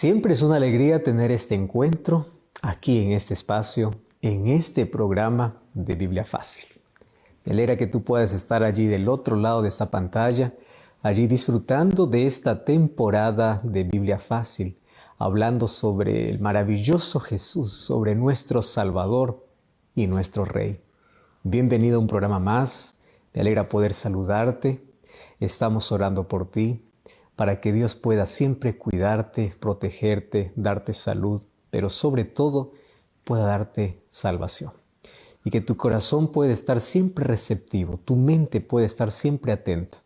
Siempre es una alegría tener este encuentro aquí en este espacio, en este programa de Biblia Fácil. Me alegra que tú puedas estar allí del otro lado de esta pantalla, allí disfrutando de esta temporada de Biblia Fácil, hablando sobre el maravilloso Jesús, sobre nuestro Salvador y nuestro Rey. Bienvenido a un programa más, me alegra poder saludarte, estamos orando por ti, para que Dios pueda siempre cuidarte, protegerte, darte salud, pero sobre todo pueda darte salvación. Y que tu corazón pueda estar siempre receptivo, tu mente puede estar siempre atenta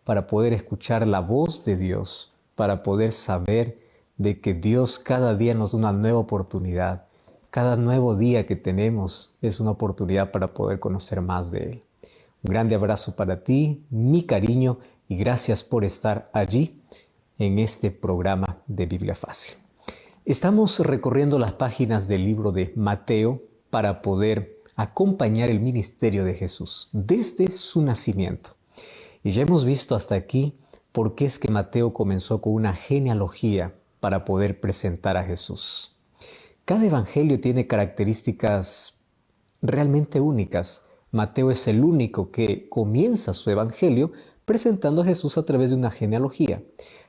para poder escuchar la voz de Dios, para poder saber de que Dios cada día nos da una nueva oportunidad. Cada nuevo día que tenemos es una oportunidad para poder conocer más de Él. Un grande abrazo para ti, mi cariño, y gracias por estar allí en este programa de Biblia Fácil. Estamos recorriendo las páginas del libro de Mateo para poder acompañar el ministerio de Jesús desde su nacimiento. Y ya hemos visto hasta aquí por qué es que Mateo comenzó con una genealogía para poder presentar a Jesús. Cada evangelio tiene características realmente únicas. Mateo es el único que comienza su evangelio presentando a Jesús a través de una genealogía.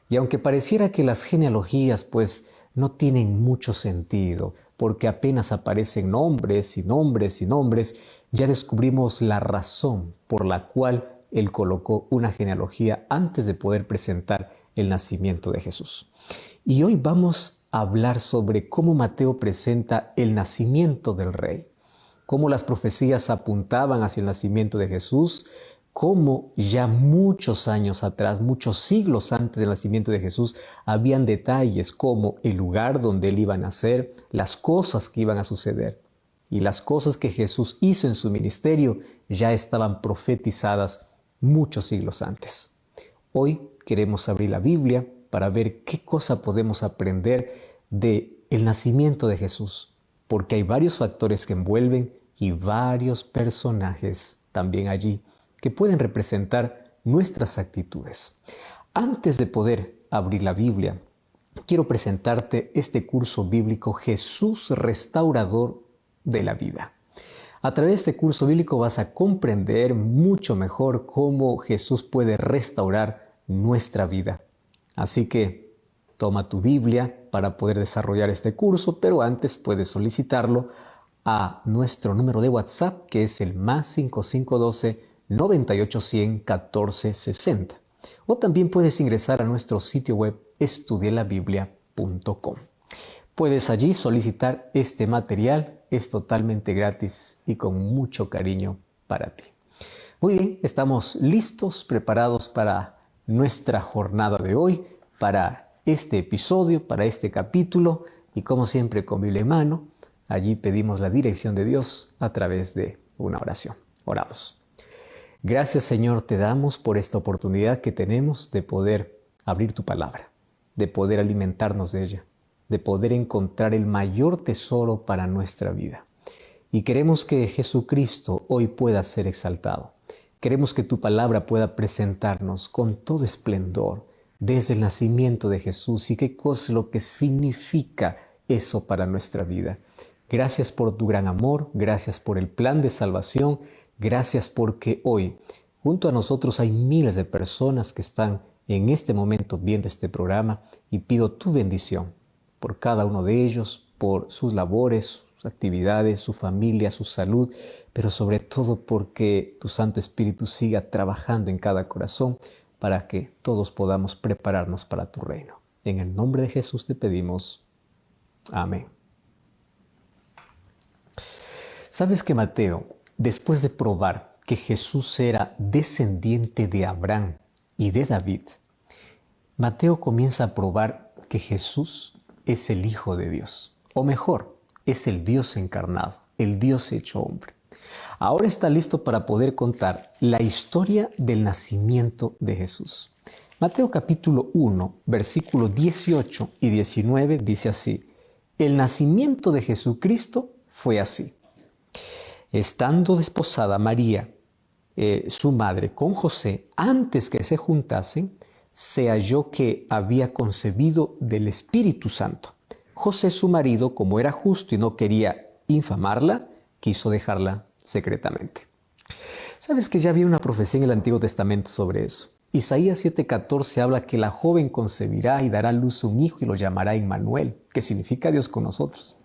Y aunque pareciera que las genealogías pues no tienen mucho sentido, porque apenas aparecen nombres y nombres y nombres, ya descubrimos la razón por la cual Él colocó una genealogía antes de poder presentar el nacimiento de Jesús. Y hoy vamos a hablar sobre cómo Mateo presenta el nacimiento del Rey, cómo las profecías apuntaban hacia el nacimiento de Jesús, cómo ya muchos años atrás, muchos siglos antes del nacimiento de Jesús, habían detalles como el lugar donde Él iba a nacer, las cosas que iban a suceder. Y las cosas que Jesús hizo en su ministerio ya estaban profetizadas muchos siglos antes. Hoy queremos abrir la Biblia para ver qué cosa podemos aprender del nacimiento de Jesús, porque hay varios factores que envuelven y varios personajes también allí que pueden representar nuestras actitudes. Antes de poder abrir la Biblia, quiero presentarte este curso bíblico Jesús Restaurador de la Vida. A través de este curso bíblico vas a comprender mucho mejor cómo Jesús puede restaurar nuestra vida. Así que toma tu Biblia para poder desarrollar este curso, pero antes puedes solicitarlo a nuestro número de WhatsApp, que es el +5512 9810 1460. O también puedes ingresar a nuestro sitio web estudielabiblia.com. Puedes allí solicitar este material, es totalmente gratis y con mucho cariño para ti. Muy bien, estamos listos, preparados para nuestra jornada de hoy, para este episodio, para este capítulo, y como siempre con Biblia en mano, allí pedimos la dirección de Dios a través de una oración. Oramos. Gracias, Señor, te damos por esta oportunidad que tenemos de poder abrir tu palabra, de poder alimentarnos de ella, de poder encontrar el mayor tesoro para nuestra vida. Y queremos que Jesucristo hoy pueda ser exaltado. Queremos que tu palabra pueda presentarnos con todo esplendor desde el nacimiento de Jesús y qué cosa es lo que significa eso para nuestra vida. Gracias por tu gran amor, gracias por el plan de salvación, gracias porque hoy junto a nosotros hay miles de personas que están en este momento viendo este programa y pido tu bendición por cada uno de ellos, por sus labores, sus actividades, su familia, su salud, pero sobre todo porque tu Santo Espíritu siga trabajando en cada corazón para que todos podamos prepararnos para tu reino. En el nombre de Jesús te pedimos. Amén. ¿Sabes que Mateo, después de probar que Jesús era descendiente de Abraham y de David, Mateo comienza a probar que Jesús es el Hijo de Dios, o mejor, es el Dios encarnado, el Dios hecho hombre. Ahora está listo para poder contar la historia del nacimiento de Jesús. Mateo capítulo 1, versículos 18 y 19 dice así: el nacimiento de Jesucristo fue así. Estando desposada María, su madre, con José, antes que se juntasen, se halló que había concebido del Espíritu Santo. José, su marido, como era justo y no quería infamarla, quiso dejarla secretamente. ¿Sabes que ya había una profecía en el Antiguo Testamento sobre eso? Isaías 7:14 habla que la joven concebirá y dará a luz un hijo y lo llamará Emmanuel, que significa Dios con nosotros.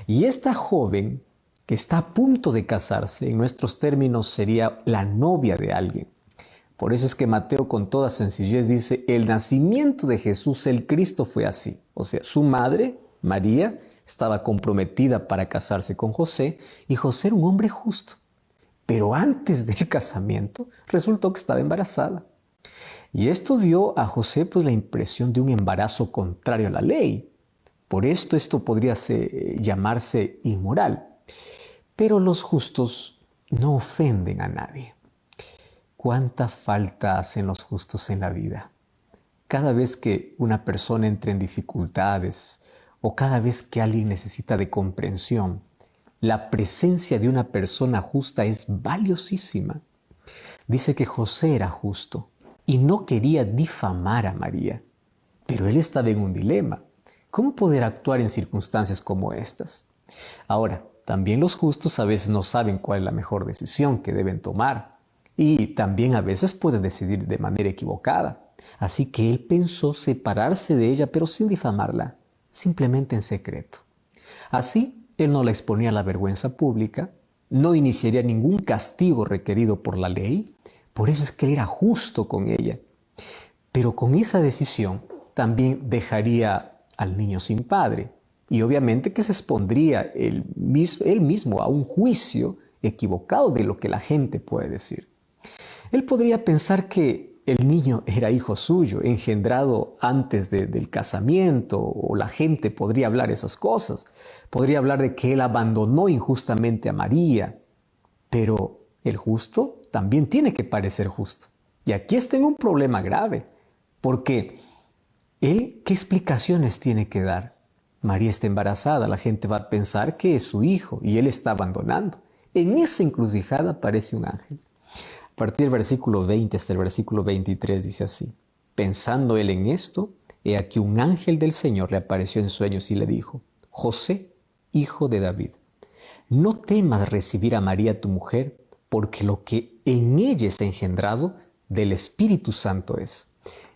Y esta joven que está a punto de casarse, en nuestros términos sería la novia de alguien. Por eso es que Mateo con toda sencillez dice, el nacimiento de Jesús, el Cristo, fue así. O sea, su madre, María, estaba comprometida para casarse con José y José era un hombre justo. Pero antes del casamiento resultó que estaba embarazada. Y esto dio a José pues la impresión de un embarazo contrario a la ley. Por esto podría llamarse inmoral. Pero los justos no ofenden a nadie. ¿Cuánta falta hacen los justos en la vida? Cada vez que una persona entra en dificultades o cada vez que alguien necesita de comprensión, la presencia de una persona justa es valiosísima. Dice que José era justo y no quería difamar a María, pero él estaba en un dilema. ¿Cómo poder actuar en circunstancias como estas? Ahora, también los justos a veces no saben cuál es la mejor decisión que deben tomar y también a veces pueden decidir de manera equivocada. Así que él pensó separarse de ella, pero sin difamarla, simplemente en secreto. Así, él no la exponía a la vergüenza pública, no iniciaría ningún castigo requerido por la ley, por eso es que él era justo con ella. Pero con esa decisión también dejaría al niño sin padre y obviamente que se expondría él mismo a un juicio equivocado de lo que la gente puede decir. Él podría pensar que el niño era hijo suyo, engendrado antes del casamiento, o la gente podría hablar esas cosas. Podría hablar de que él abandonó injustamente a María. Pero el justo también tiene que parecer justo. Y aquí está en un problema grave, porque él, ¿qué explicaciones tiene que dar? María está embarazada, la gente va a pensar que es su hijo y él está abandonando. En esa encrucijada aparece un ángel. A partir del versículo 20 hasta el versículo 23 dice así: pensando él en esto, he aquí un ángel del Señor le apareció en sueños y le dijo: José, hijo de David, no temas recibir a María tu mujer, porque lo que en ella es engendrado del Espíritu Santo es.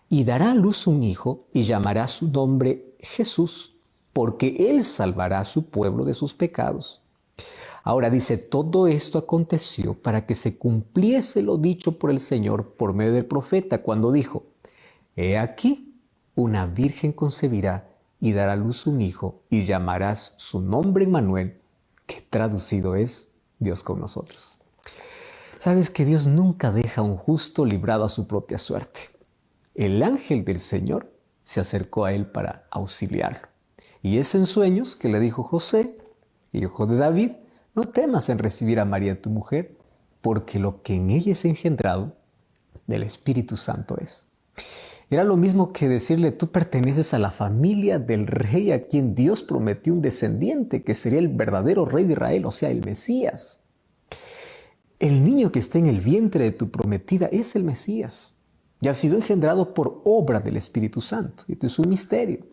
Y dará a luz un hijo y llamará su nombre Jesús, porque él salvará a su pueblo de sus pecados. Ahora dice, todo esto aconteció para que se cumpliese lo dicho por el Señor por medio del profeta, cuando dijo: he aquí, una virgen concebirá y dará a luz un hijo y llamarás su nombre Emmanuel, que traducido es Dios con nosotros. Sabes que Dios nunca deja a un justo librado a su propia suerte. El ángel del Señor se acercó a él para auxiliarlo. Y es en sueños que le dijo: José, hijo de David, no temas en recibir a María tu mujer, porque lo que en ella es engendrado del Espíritu Santo es. Era lo mismo que decirle: tú perteneces a la familia del rey a quien Dios prometió un descendiente, que sería el verdadero rey de Israel, o sea, el Mesías. El niño que está en el vientre de tu prometida es el Mesías. Y ha sido engendrado por obra del Espíritu Santo. Esto es un misterio.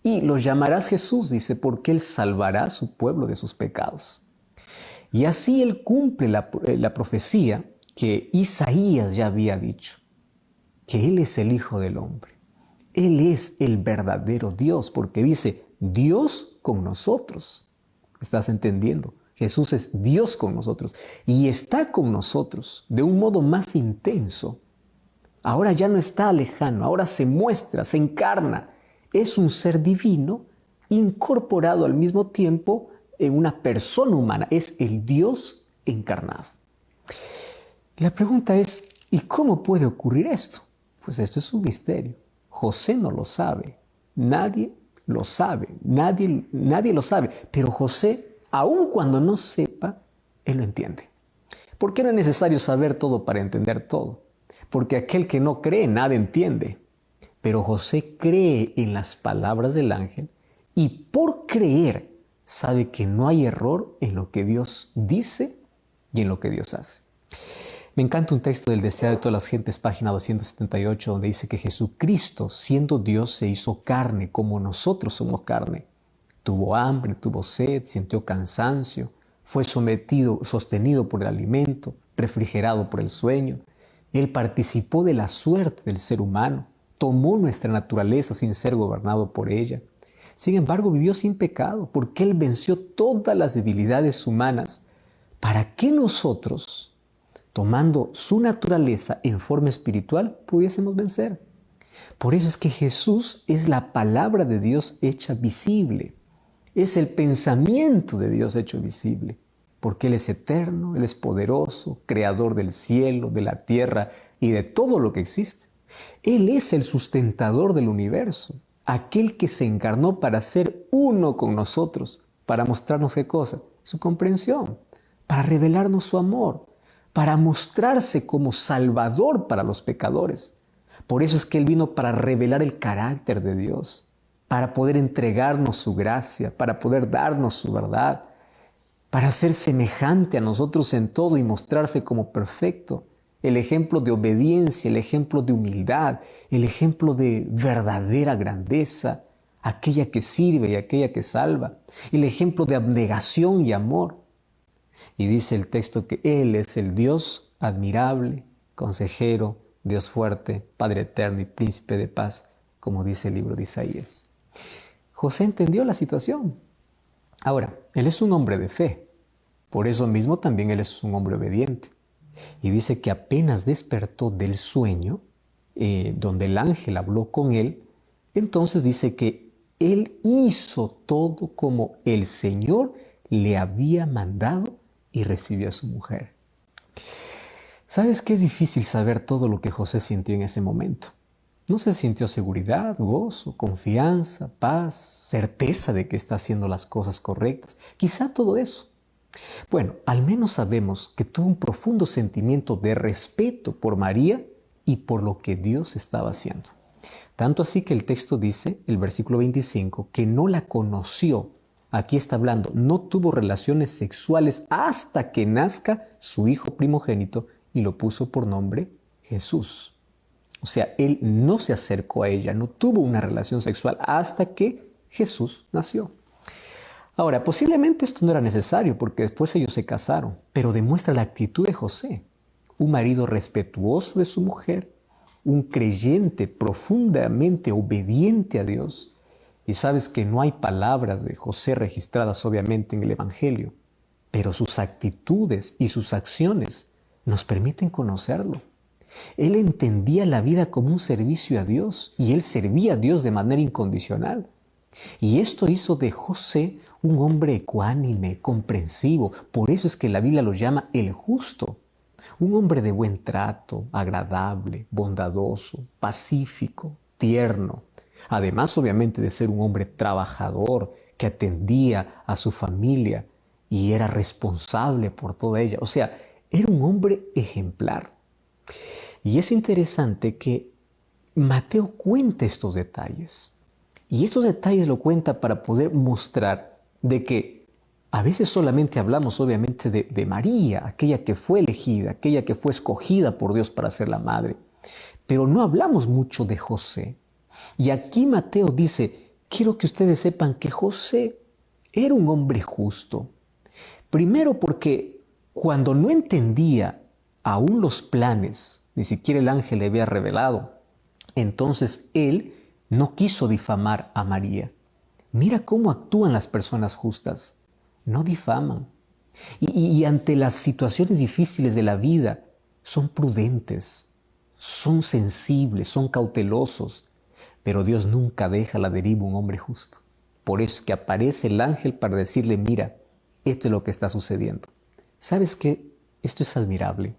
Y lo llamarás Jesús, dice, porque él salvará a su pueblo de sus pecados. Y así él cumple la profecía que Isaías ya había dicho, que él es el Hijo del Hombre. Él es el verdadero Dios, porque dice, Dios con nosotros. ¿Estás entendiendo? Jesús es Dios con nosotros y está con nosotros de un modo más intenso. Ahora ya no está lejano, ahora se muestra, se encarna. Es un ser divino incorporado al mismo tiempo en una persona humana. Es el Dios encarnado. La pregunta es, ¿y cómo puede ocurrir esto? Pues esto es un misterio. José no lo sabe. Nadie lo sabe. Nadie lo sabe. Pero José, aun cuando no sepa, él lo entiende. ¿Por qué era necesario saber todo para entender todo? Porque aquel que no cree, nada entiende. Pero José cree en las palabras del ángel y por creer sabe que no hay error en lo que Dios dice y en lo que Dios hace. Me encanta un texto del Deseo de todas las gentes, página 278, donde dice que Jesucristo, siendo Dios, se hizo carne como nosotros somos carne. Tuvo hambre, tuvo sed, sintió cansancio, fue sostenido por el alimento, refrigerado por el sueño. Él participó de la suerte del ser humano, tomó nuestra naturaleza sin ser gobernado por ella. Sin embargo, vivió sin pecado, porque Él venció todas las debilidades humanas para que nosotros, tomando su naturaleza en forma espiritual, pudiésemos vencer. Por eso es que Jesús es la palabra de Dios hecha visible. Es el pensamiento de Dios hecho visible, porque Él es eterno, Él es poderoso, creador del cielo, de la tierra y de todo lo que existe. Él es el sustentador del universo, aquel que se encarnó para ser uno con nosotros, para mostrarnos qué cosa, su comprensión, para revelarnos su amor, para mostrarse como salvador para los pecadores. Por eso es que Él vino para revelar el carácter de Dios, para poder entregarnos su gracia, para poder darnos su verdad, para ser semejante a nosotros en todo y mostrarse como perfecto. El ejemplo de obediencia, el ejemplo de humildad, el ejemplo de verdadera grandeza, aquella que sirve y aquella que salva, el ejemplo de abnegación y amor. Y dice el texto que Él es el Dios admirable, consejero, Dios fuerte, Padre eterno y príncipe de paz, como dice el libro de Isaías. José entendió la situación. Ahora, él es un hombre de fe. Por eso mismo también él es un hombre obediente. Y dice que apenas despertó del sueño, donde el ángel habló con él, entonces dice que él hizo todo como el Señor le había mandado y recibió a su mujer. ¿Sabes que es difícil saber todo lo que José sintió en ese momento? No se sintió seguridad, gozo, confianza, paz, certeza de que está haciendo las cosas correctas. Quizá todo eso. Bueno, al menos sabemos que tuvo un profundo sentimiento de respeto por María y por lo que Dios estaba haciendo. Tanto así que el texto dice, el versículo 25, que no la conoció. Aquí está hablando, no tuvo relaciones sexuales hasta que nazca su hijo primogénito y lo puso por nombre Jesús. O sea, él no se acercó a ella, no tuvo una relación sexual hasta que Jesús nació. Ahora, posiblemente esto no era necesario porque después ellos se casaron, pero demuestra la actitud de José, un marido respetuoso de su mujer, un creyente profundamente obediente a Dios. Y sabes que no hay palabras de José registradas obviamente en el Evangelio, pero sus actitudes y sus acciones nos permiten conocerlo. Él entendía la vida como un servicio a Dios y él servía a Dios de manera incondicional. Y esto hizo de José un hombre ecuánime, comprensivo. Por eso es que la Biblia lo llama el justo. Un hombre de buen trato, agradable, bondadoso, pacífico, tierno. Además, obviamente, de ser un hombre trabajador que atendía a su familia y era responsable por toda ella. O sea, era un hombre ejemplar. Y es interesante que Mateo cuenta estos detalles. Y estos detalles lo cuenta para poder mostrar de que a veces solamente hablamos obviamente de María, aquella que fue elegida, aquella que fue escogida por Dios para ser la madre. Pero no hablamos mucho de José. Y aquí Mateo dice, quiero que ustedes sepan que José era un hombre justo. Primero porque cuando no entendía aún los planes, ni siquiera el ángel le había revelado, entonces él no quiso difamar a María. Mira cómo actúan las personas justas. No difaman. Y ante las situaciones difíciles de la vida, son prudentes, son sensibles, son cautelosos. Pero Dios nunca deja a la deriva un hombre justo. Por eso es que aparece el ángel para decirle, mira, esto es lo que está sucediendo. ¿Sabes qué? Esto es admirable.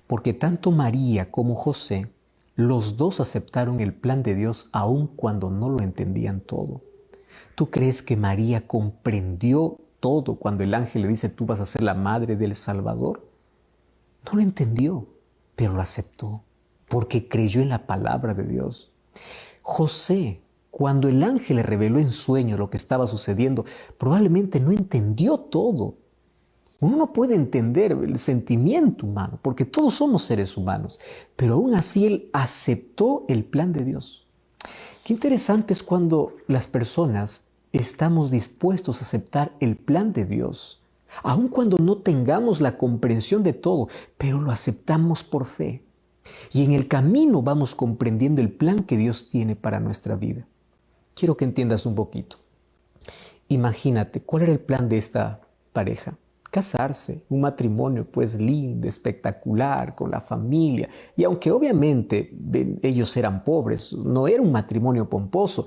Porque tanto María como José, los dos aceptaron el plan de Dios aun cuando no lo entendían todo. ¿Tú crees que María comprendió todo cuando el ángel le dice, tú vas a ser la madre del Salvador? No lo entendió, pero lo aceptó, porque creyó en la palabra de Dios. José, cuando el ángel le reveló en sueño lo que estaba sucediendo, probablemente no entendió todo, Uno no puede entender el sentimiento humano, porque todos somos seres humanos, pero aún así Él aceptó el plan de Dios. Qué interesante es cuando las personas estamos dispuestos a aceptar el plan de Dios, aun cuando no tengamos la comprensión de todo, pero lo aceptamos por fe. Y en el camino vamos comprendiendo el plan que Dios tiene para nuestra vida. Quiero que entiendas un poquito. Imagínate, ¿cuál era el plan de esta pareja? Casarse, un matrimonio pues lindo, espectacular, con la familia. Y aunque obviamente ellos eran pobres, no era un matrimonio pomposo,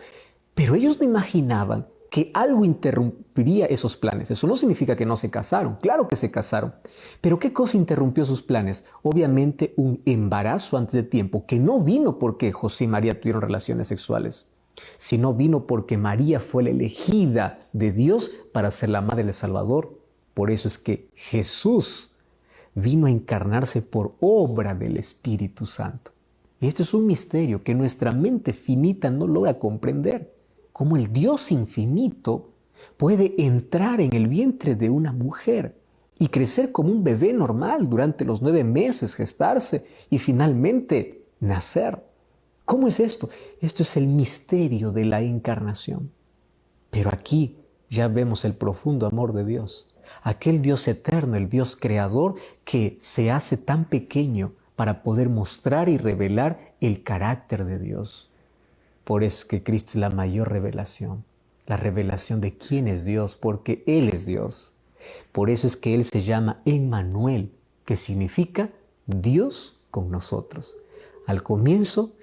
pero ellos no imaginaban que algo interrumpiría esos planes. Eso no significa que no se casaron, claro que se casaron. Pero ¿qué cosa interrumpió sus planes? Obviamente un embarazo antes de tiempo, que no vino porque José y María tuvieron relaciones sexuales, sino vino porque María fue la elegida de Dios para ser la madre del Salvador. Por eso es que Jesús vino a encarnarse por obra del Espíritu Santo. Y esto es un misterio que nuestra mente finita no logra comprender. Cómo el Dios infinito puede entrar en el vientre de una mujer y crecer como un bebé normal durante los 9 meses, gestarse y finalmente nacer. ¿Cómo es esto? Esto es el misterio de la encarnación. Pero aquí ya vemos el profundo amor de Dios. Aquel Dios eterno, el Dios creador que se hace tan pequeño para poder mostrar y revelar el carácter de Dios. Por eso es que Cristo es la mayor revelación, la revelación de quién es Dios, porque Él es Dios. Por eso es que Él se llama Emmanuel, que significa Dios con nosotros. Al comienzo,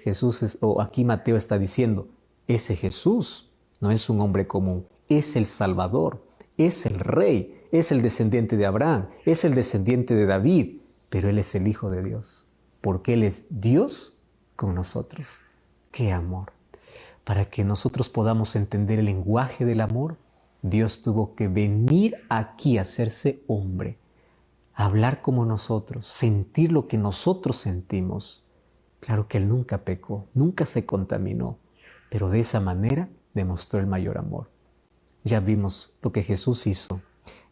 aquí Mateo está diciendo, ese Jesús no es un hombre común, es el Salvador, es el Rey, es el descendiente de Abraham, es el descendiente de David, pero Él es el Hijo de Dios, porque Él es Dios con nosotros. ¡Qué amor! Para que nosotros podamos entender el lenguaje del amor, Dios tuvo que venir aquí a hacerse hombre, a hablar como nosotros, sentir lo que nosotros sentimos. Claro que Él nunca pecó, nunca se contaminó, pero de esa manera demostró el mayor amor. Ya vimos lo que Jesús hizo,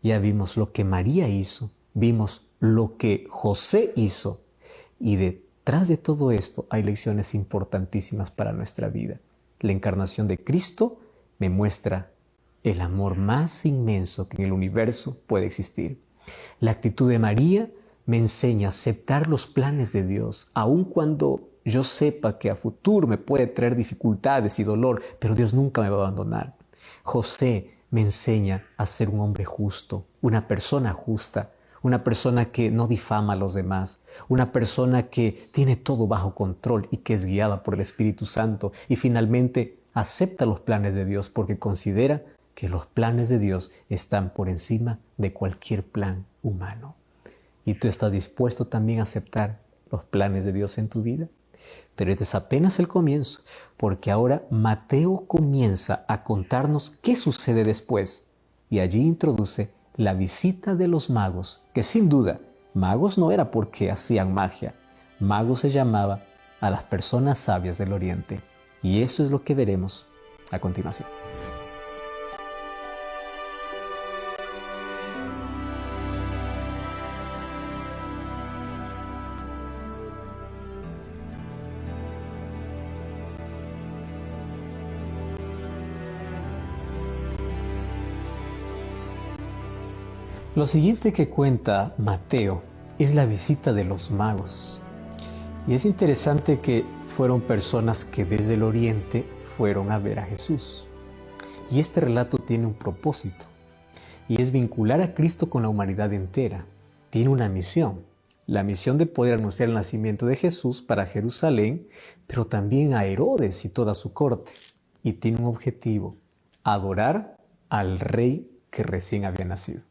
ya vimos lo que María hizo, vimos lo que José hizo, y detrás de todo esto hay lecciones importantísimas para nuestra vida. La encarnación de Cristo me muestra el amor más inmenso que en el universo puede existir. La actitud de María me enseña a aceptar los planes de Dios, aun cuando yo sepa que a futuro me puede traer dificultades y dolor, pero Dios nunca me va a abandonar. José me enseña a ser un hombre justo, una persona justa, una persona que no difama a los demás, una persona que tiene todo bajo control y que es guiada por el Espíritu Santo y finalmente acepta los planes de Dios porque considera que los planes de Dios están por encima de cualquier plan humano. ¿Y tú estás dispuesto también a aceptar los planes de Dios en tu vida? Pero este es apenas el comienzo, porque ahora Mateo comienza a contarnos qué sucede después y allí introduce la visita de los magos, que sin duda, magos no era porque hacían magia, magos se llamaba a las personas sabias del Oriente. Y eso es lo que veremos a continuación. Lo siguiente que cuenta Mateo es la visita de los magos. Y es interesante que fueron personas que desde el oriente fueron a ver a Jesús. Y este relato tiene un propósito, y es vincular a Cristo con la humanidad entera. Tiene una misión, la misión de poder anunciar el nacimiento de Jesús para Jerusalén, pero también a Herodes y toda su corte. Y tiene un objetivo, adorar al rey que recién había nacido.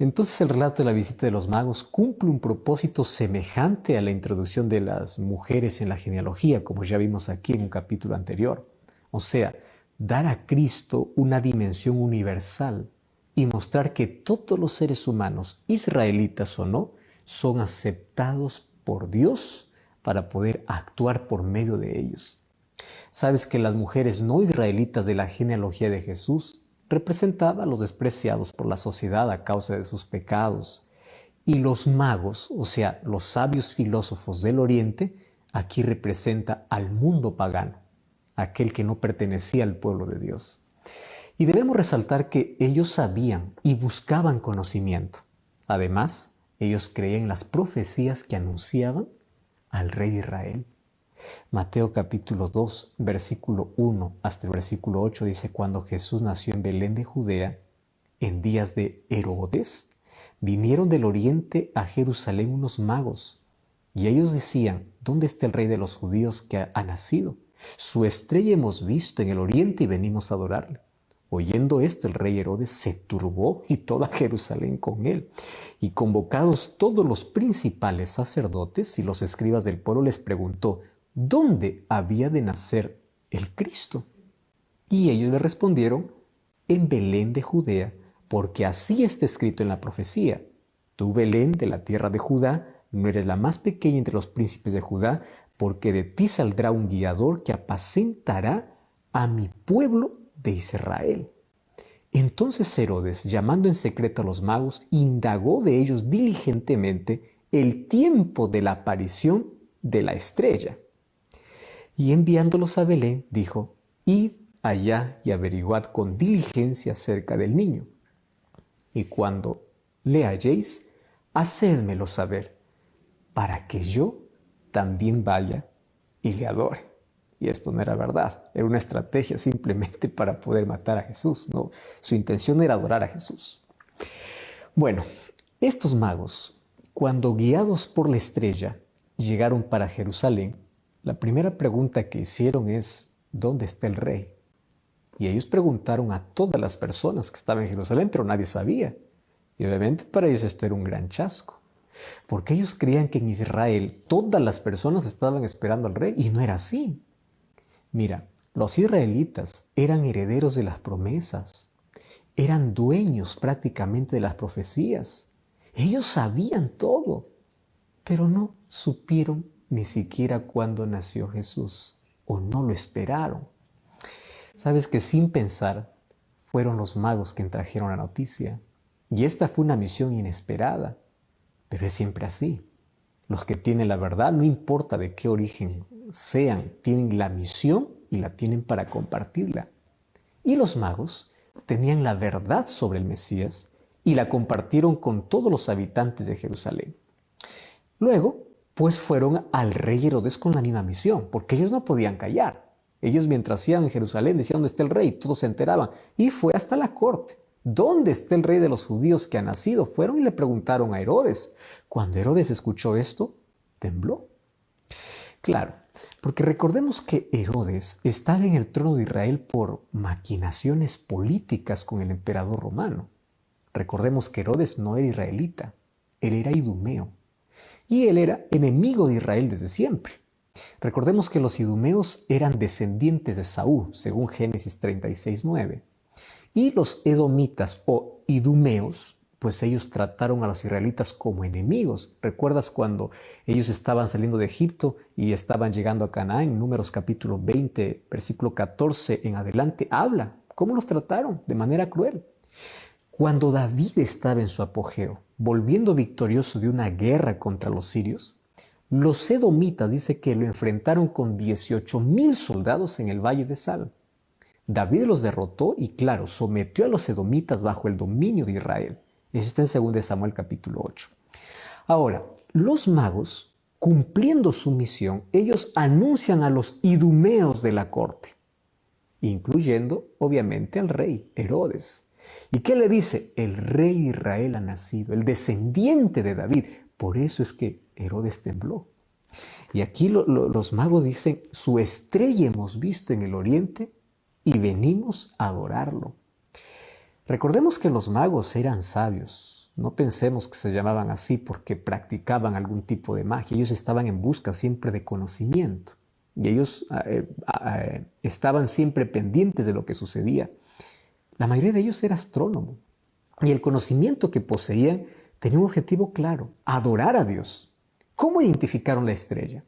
Entonces el relato de la visita de los magos cumple un propósito semejante a la introducción de las mujeres en la genealogía, como ya vimos aquí en un capítulo anterior. O sea, dar a Cristo una dimensión universal y mostrar que todos los seres humanos, israelitas o no, son aceptados por Dios para poder actuar por medio de ellos. Sabes que las mujeres no israelitas de la genealogía de Jesús representaba a los despreciados por la sociedad a causa de sus pecados. Y los magos, o sea, los sabios filósofos del Oriente, aquí representa al mundo pagano, aquel que no pertenecía al pueblo de Dios. Y debemos resaltar que ellos sabían y buscaban conocimiento. Además, ellos creían en las profecías que anunciaban al rey de Israel. Mateo capítulo 2, versículo 1 hasta el versículo 8 dice: cuando Jesús nació en Belén de Judea, en días de Herodes, vinieron del oriente a Jerusalén unos magos, y ellos decían: ¿dónde está el rey de los judíos que ha nacido? Su estrella hemos visto en el oriente y venimos a adorarle. Oyendo esto, el rey Herodes se turbó y toda Jerusalén con él. Y convocados todos los principales sacerdotes y los escribas del pueblo, les preguntó: ¿dónde había de nacer el Cristo? Y ellos le respondieron: en Belén de Judea, porque así está escrito en la profecía: tú, Belén, de la tierra de Judá, no eres la más pequeña entre los príncipes de Judá, porque de ti saldrá un guiador que apacentará a mi pueblo de Israel. Entonces Herodes, llamando en secreto a los magos, indagó de ellos diligentemente el tiempo de la aparición de la estrella. Y enviándolos a Belén, dijo: id allá y averiguad con diligencia acerca del niño. Y cuando le halléis, hacédmelo saber, para que yo también vaya y le adore. Y esto no era verdad, era una estrategia simplemente para poder matar a Jesús, ¿no? Su intención era adorar a Jesús. Bueno, estos magos, cuando guiados por la estrella llegaron para Jerusalén, la primera pregunta que hicieron es: ¿dónde está el rey? Y ellos preguntaron a todas las personas que estaban en Jerusalén, pero nadie sabía. Y obviamente para ellos esto era un gran chasco, porque ellos creían que en Israel todas las personas estaban esperando al rey, y no era así. Mira, los israelitas eran herederos de las promesas, eran dueños prácticamente de las profecías. Ellos sabían todo, pero no supieron ni siquiera cuándo nació Jesús, o no lo esperaron. Sabes que sin pensar fueron los magos quienes trajeron la noticia, y esta fue una misión inesperada, pero es siempre así. Los que tienen la verdad, no importa de qué origen sean, tienen la misión y la tienen para compartirla. Y los magos tenían la verdad sobre el Mesías y la compartieron con todos los habitantes de Jerusalén. Luego, pues fueron al rey Herodes con la misma misión, porque ellos no podían callar. Ellos, mientras iban en Jerusalén, decían: ¿dónde está el rey? Todos se enteraban. Y fue hasta la corte. ¿Dónde está el rey de los judíos que ha nacido? Fueron y le preguntaron a Herodes. Cuando Herodes escuchó esto, tembló. Claro, porque recordemos que Herodes estaba en el trono de Israel por maquinaciones políticas con el emperador romano. Recordemos que Herodes no era israelita, él era idumeo. Y él era enemigo de Israel desde siempre. Recordemos que los idumeos eran descendientes de Saúl, según Génesis 36:9. Y los edomitas o idumeos, pues ellos trataron a los israelitas como enemigos. ¿Recuerdas cuando ellos estaban saliendo de Egipto y estaban llegando a Canaán? Números capítulo 20, versículo 14 en adelante, habla cómo los trataron de manera cruel. Cuando David estaba en su apogeo, volviendo victorioso de una guerra contra los sirios, los edomitas dice que lo enfrentaron con 18,000 soldados en el valle de Sal. David los derrotó y, claro, sometió a los edomitas bajo el dominio de Israel. Eso está en 2 Samuel capítulo 8. Ahora, los magos, cumpliendo su misión, ellos anuncian a los idumeos de la corte, incluyendo, obviamente, al rey Herodes. ¿Y qué le dice? El rey de Israel ha nacido, el descendiente de David. Por eso es que Herodes tembló. Y aquí los magos dicen: su estrella hemos visto en el oriente y venimos a adorarlo. Recordemos que los magos eran sabios. No pensemos que se llamaban así porque practicaban algún tipo de magia. Ellos estaban en busca siempre de conocimiento. Y ellos estaban siempre pendientes de lo que sucedía. La mayoría de ellos era astrónomo. Y el conocimiento que poseían tenía un objetivo claro: adorar a Dios. ¿Cómo identificaron la estrella?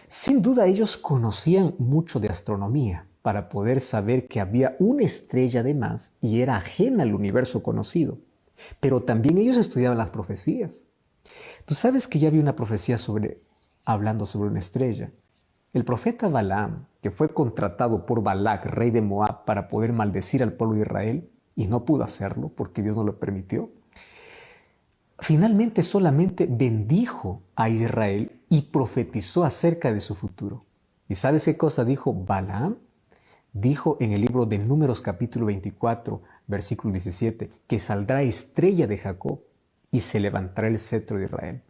Sin duda ellos conocían mucho de astronomía. para poder saber que había una estrella de más y era ajena al universo conocido. Pero también ellos estudiaban las profecías. Tú sabes que ya había una profecía hablando sobre una estrella. El profeta Balaam, que fue contratado por Balac, rey de Moab, para poder maldecir al pueblo de Israel, y no pudo hacerlo porque Dios no lo permitió, finalmente solamente bendijo a Israel y profetizó acerca de su futuro. ¿Y sabes qué cosa dijo Balaam? Dijo en el libro de Números capítulo 24, versículo 17, que saldrá estrella de Jacob y se levantará el cetro de Israel.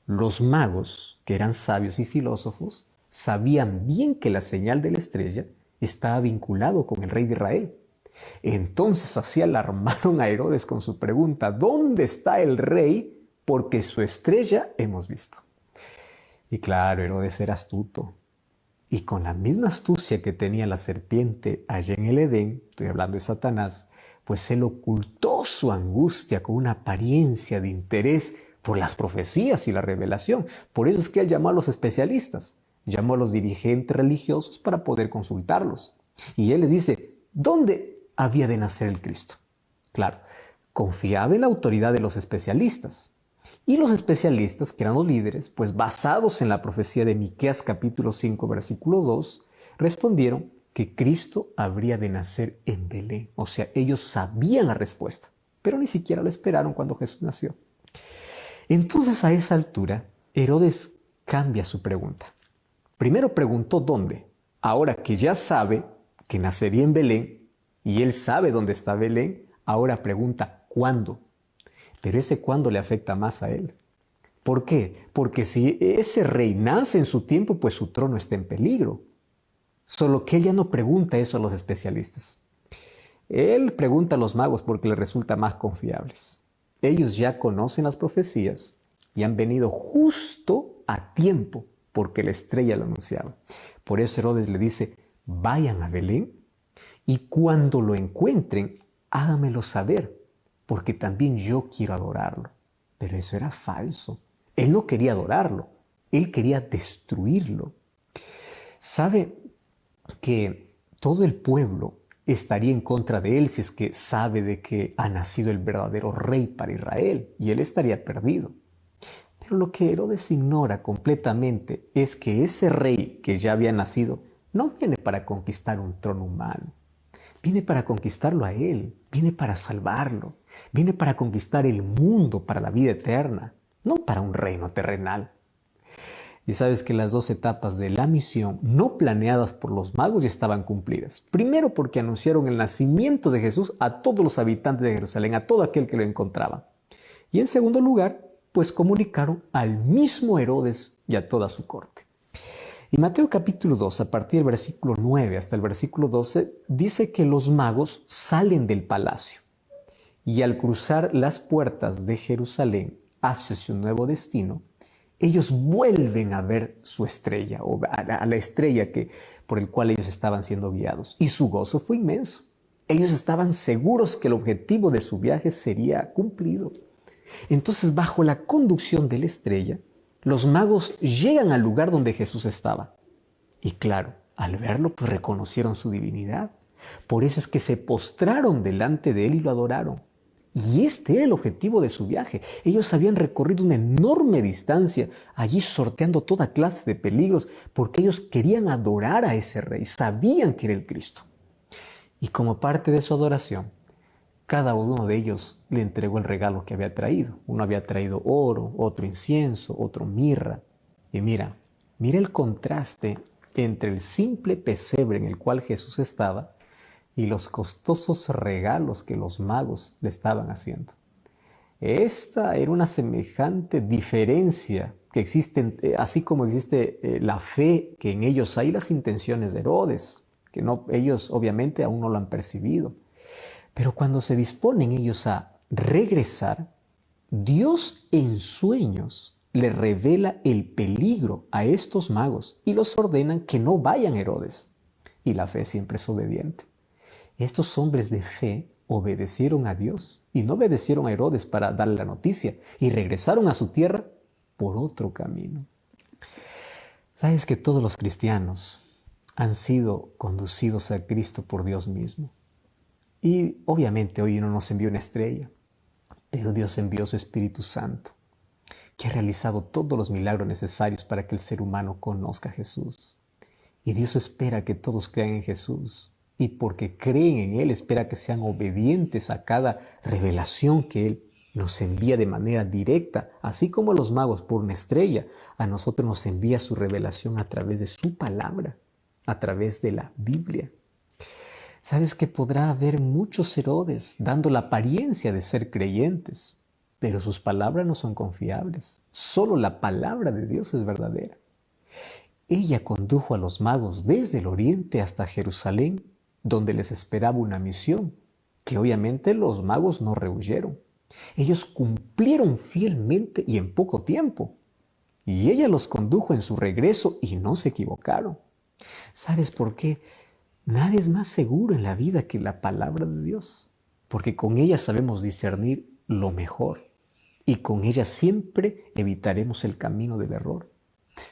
Los magos, que eran sabios y filósofos, sabían bien que la señal de la estrella estaba vinculado con el rey de Israel. Entonces así alarmaron a Herodes con su pregunta: ¿dónde está el rey? Porque su estrella hemos visto. Y claro, Herodes era astuto. Y con la misma astucia que tenía la serpiente allá en el Edén, estoy hablando de Satanás, pues él ocultó su angustia con una apariencia de interés por las profecías y la revelación. Por eso es que él llamó a los especialistas, llamó a los dirigentes religiosos para poder consultarlos. Y él les dice: ¿dónde había de nacer el Cristo? Claro, confiaba en la autoridad de los especialistas. Y los especialistas, que eran los líderes, pues basados en la profecía de Miqueas capítulo 5, versículo 2, respondieron que Cristo habría de nacer en Belén. O sea, ellos sabían la respuesta, pero ni siquiera lo esperaron cuando Jesús nació. Entonces, a esa altura, Herodes cambia su pregunta. Primero preguntó dónde. Ahora que ya sabe que nacería en Belén, y él sabe dónde está Belén, ahora pregunta ¿cuándo? Pero ese cuándo le afecta más a él. ¿Por qué? Porque si ese rey nace en su tiempo, pues su trono está en peligro. Solo que él ya no pregunta eso a los especialistas. Él pregunta a los magos porque le resulta más confiables. Ellos ya conocen las profecías y han venido justo a tiempo porque la estrella lo anunciaba. Por eso Herodes le dice: vayan a Belén y cuando lo encuentren, háganmelo saber, porque también yo quiero adorarlo. Pero eso era falso. Él no quería adorarlo, él quería destruirlo. ¿Sabe que todo el pueblo estaría en contra de él si es que sabe de que ha nacido el verdadero rey para Israel, y él estaría perdido? Pero lo que Herodes ignora completamente es que ese rey que ya había nacido no viene para conquistar un trono humano. Viene para conquistarlo a él, viene para salvarlo, viene para conquistar el mundo para la vida eterna, no para un reino terrenal. Y sabes que las dos etapas de la misión no planeadas por los magos ya estaban cumplidas. Primero porque anunciaron el nacimiento de Jesús a todos los habitantes de Jerusalén, a todo aquel que lo encontraba. Y en segundo lugar, pues comunicaron al mismo Herodes y a toda su corte. Y Mateo capítulo 2, a partir del versículo 9 hasta el versículo 12, dice que los magos salen del palacio y al cruzar las puertas de Jerusalén hacia su nuevo destino, ellos vuelven a ver su estrella, o a la estrella por el cual ellos estaban siendo guiados. Y su gozo fue inmenso. Ellos estaban seguros que el objetivo de su viaje sería cumplido. Entonces, bajo la conducción de la estrella, los magos llegan al lugar donde Jesús estaba. Y claro, al verlo, pues reconocieron su divinidad. Por eso es que se postraron delante de él y lo adoraron. Y este era el objetivo de su viaje. Ellos habían recorrido una enorme distancia, allí sorteando toda clase de peligros, porque ellos querían adorar a ese rey, sabían que era el Cristo. Y como parte de su adoración, cada uno de ellos le entregó el regalo que había traído. Uno había traído oro, otro incienso, otro mirra. Y mira el contraste entre el simple pesebre en el cual Jesús estaba y los costosos regalos que los magos le estaban haciendo. Esta era una semejante diferencia que existe, así como existe la fe que en ellos hay, las intenciones de Herodes, que ellos obviamente aún no lo han percibido. Pero cuando se disponen ellos a regresar, Dios en sueños le revela el peligro a estos magos y los ordenan que no vayan a Herodes. Y la fe siempre es obediente. Estos hombres de fe obedecieron a Dios y no obedecieron a Herodes para darle la noticia y regresaron a su tierra por otro camino. Sabes que todos los cristianos han sido conducidos a Cristo por Dios mismo. Y obviamente hoy no nos envió una estrella, pero Dios envió su Espíritu Santo, que ha realizado todos los milagros necesarios para que el ser humano conozca a Jesús. Y Dios espera que todos crean en Jesús. Y porque creen en Él, espera que sean obedientes a cada revelación que Él nos envía de manera directa. Así como a los magos por una estrella, a nosotros nos envía su revelación a través de su palabra, a través de la Biblia. Sabes que podrá haber muchos Herodes dando la apariencia de ser creyentes, pero sus palabras no son confiables. Solo la palabra de Dios es verdadera. Ella condujo a los magos desde el oriente hasta Jerusalén, donde les esperaba una misión, que obviamente los magos no rehuyeron. Ellos cumplieron fielmente y en poco tiempo. Y ella los condujo en su regreso y no se equivocaron. ¿Sabes por qué? Nadie es más seguro en la vida que la palabra de Dios, porque con ella sabemos discernir lo mejor y con ella siempre evitaremos el camino del error.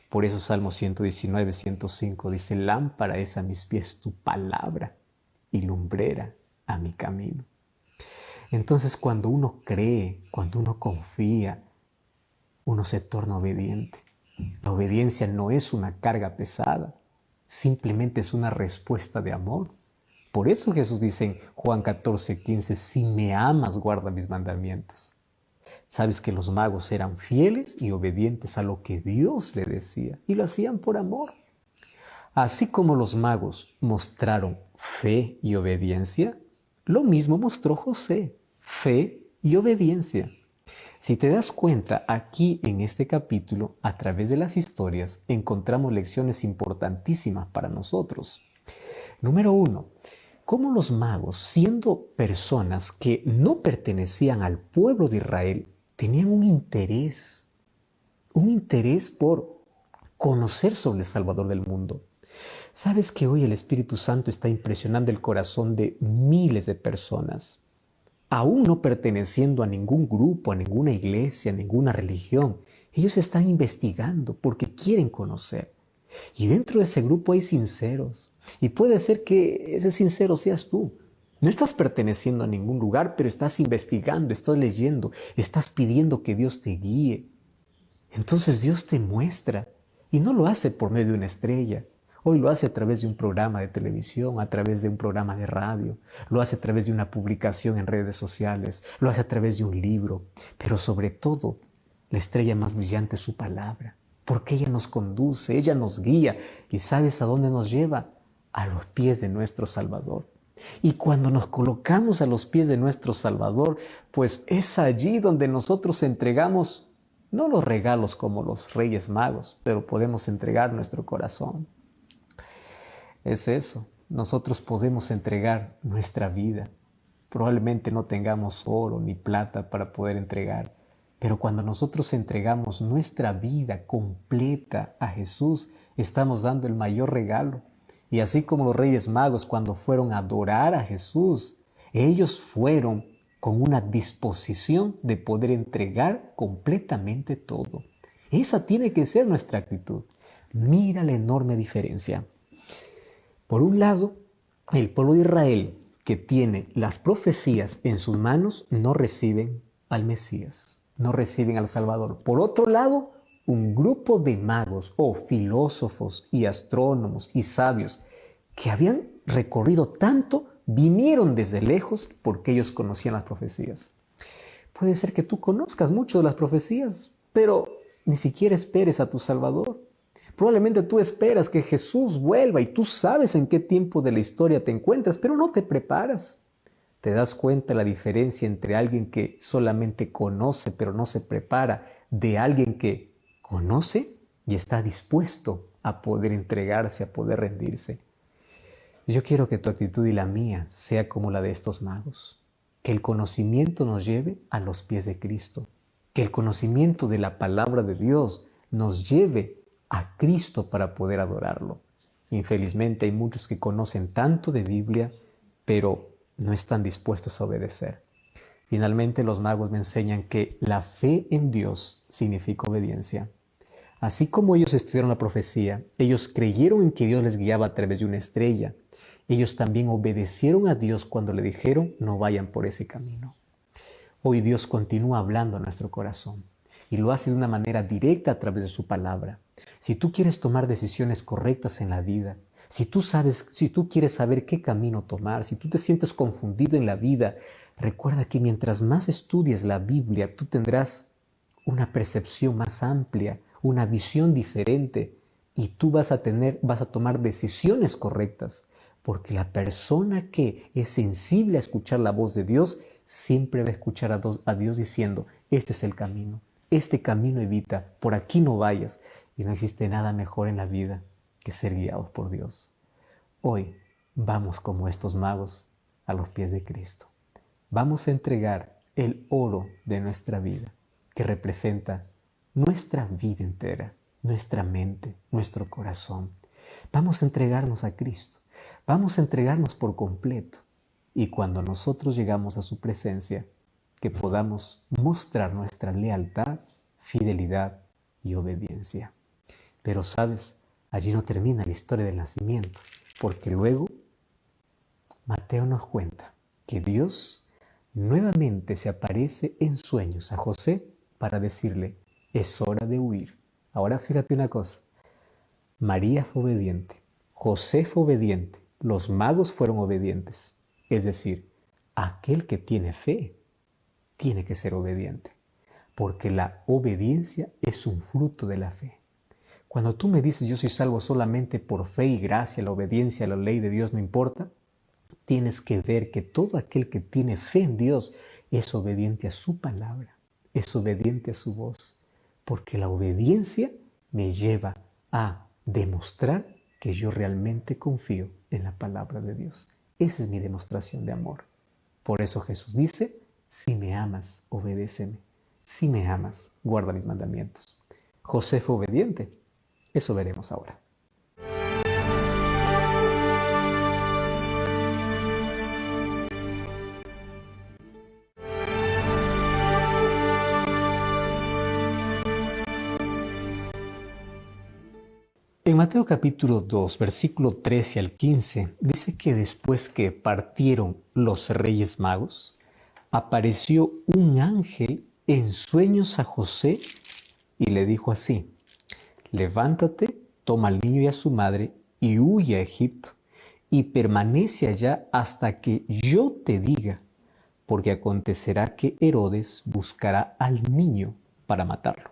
Por eso Salmo 119, 105 dice: lámpara es a mis pies tu palabra y lumbrera a mi camino. Entonces cuando uno cree, cuando uno confía, uno se torna obediente. La obediencia no es una carga pesada, simplemente es una respuesta de amor. Por eso Jesús dice en Juan 14, 15, si me amas, guarda mis mandamientos. Sabes que los magos eran fieles y obedientes a lo que Dios le decía y lo hacían por amor. Así como los magos mostraron fe y obediencia, lo mismo mostró José, fe y obediencia. Si te das cuenta, aquí en este capítulo, a través de las historias, encontramos lecciones importantísimas para nosotros. Número 1, cómo los magos, siendo personas que no pertenecían al pueblo de Israel, tenían un interés por conocer sobre el Salvador del mundo. ¿Sabes que hoy el Espíritu Santo está impresionando el corazón de miles de personas? Aún no perteneciendo a ningún grupo, a ninguna iglesia, a ninguna religión, ellos están investigando porque quieren conocer. Y dentro de ese grupo hay sinceros. Y puede ser que ese sincero seas tú. No estás perteneciendo a ningún lugar, pero estás investigando, estás leyendo, estás pidiendo que Dios te guíe. Entonces Dios te muestra. Y no lo hace por medio de una estrella. Hoy lo hace a través de un programa de televisión, a través de un programa de radio, lo hace a través de una publicación en redes sociales, lo hace a través de un libro, pero sobre todo, la estrella más brillante es su palabra, porque ella nos conduce, ella nos guía, y ¿sabes a dónde nos lleva? A los pies de nuestro Salvador. Y cuando nos colocamos a los pies de nuestro Salvador, pues es allí donde nosotros entregamos, no los regalos como los Reyes Magos, pero podemos entregar nuestro corazón. Es eso, nosotros podemos entregar nuestra vida. Probablemente no tengamos oro ni plata para poder entregar, pero cuando nosotros entregamos nuestra vida completa a Jesús, estamos dando el mayor regalo. Y así como los Reyes Magos cuando fueron a adorar a Jesús, ellos fueron con una disposición de poder entregar completamente todo. Esa tiene que ser nuestra actitud. Mira la enorme diferencia. Por un lado, el pueblo de Israel, que tiene las profecías en sus manos, no reciben al Mesías, no reciben al Salvador. Por otro lado, un grupo de magos o filósofos y astrónomos y sabios que habían recorrido tanto, vinieron desde lejos porque ellos conocían las profecías. Puede ser que tú conozcas mucho de las profecías, pero ni siquiera esperes a tu Salvador. Probablemente tú esperas que Jesús vuelva y tú sabes en qué tiempo de la historia te encuentras, pero no te preparas. ¿Te das cuenta la diferencia entre alguien que solamente conoce pero no se prepara de alguien que conoce y está dispuesto a poder entregarse, a poder rendirse? Yo quiero que tu actitud y la mía sea como la de estos magos. Que el conocimiento nos lleve a los pies de Cristo. Que el conocimiento de la palabra de Dios nos lleve a Cristo para poder adorarlo. Infelizmente hay muchos que conocen tanto de Biblia, pero no están dispuestos a obedecer. Finalmente los magos me enseñan que la fe en Dios significa obediencia. Así como ellos estudiaron la profecía, ellos creyeron en que Dios les guiaba a través de una estrella. Ellos también obedecieron a Dios cuando le dijeron, no vayan por ese camino. Hoy Dios continúa hablando a nuestro corazón y lo hace de una manera directa a través de su palabra. Si tú quieres tomar decisiones correctas en la vida, si tú quieres saber qué camino tomar, si tú te sientes confundido en la vida, recuerda que mientras más estudies la Biblia, tú tendrás una percepción más amplia, una visión diferente y tú vas a tomar decisiones correctas, porque la persona que es sensible a escuchar la voz de Dios siempre va a escuchar a Dios diciendo, este es el camino, este camino evita, por aquí no vayas. Y no existe nada mejor en la vida que ser guiados por Dios. Hoy vamos como estos magos a los pies de Cristo. Vamos a entregar el oro de nuestra vida, que representa nuestra vida entera, nuestra mente, nuestro corazón. Vamos a entregarnos a Cristo. Vamos a entregarnos por completo. Y cuando nosotros llegamos a su presencia, que podamos mostrar nuestra lealtad, fidelidad y obediencia. Pero sabes, allí no termina la historia del nacimiento, porque luego Mateo nos cuenta que Dios nuevamente se aparece en sueños a José para decirle, es hora de huir. Ahora fíjate una cosa, María fue obediente, José fue obediente, los magos fueron obedientes. Es decir, aquel que tiene fe tiene que ser obediente, porque la obediencia es un fruto de la fe. Cuando tú me dices yo soy salvo solamente por fe y gracia, la obediencia a la ley de Dios no importa, tienes que ver que todo aquel que tiene fe en Dios es obediente a su palabra, es obediente a su voz, porque la obediencia me lleva a demostrar que yo realmente confío en la palabra de Dios. Esa es mi demostración de amor. Por eso Jesús dice, si me amas, obedéceme. Si me amas, guarda mis mandamientos. José fue obediente. Eso veremos ahora. En Mateo capítulo 2, versículo 13 al 15, dice que después que partieron los reyes magos, apareció un ángel en sueños a José y le dijo así, levántate, toma al niño y a su madre y huye a Egipto y permanece allá hasta que yo te diga, porque acontecerá que Herodes buscará al niño para matarlo.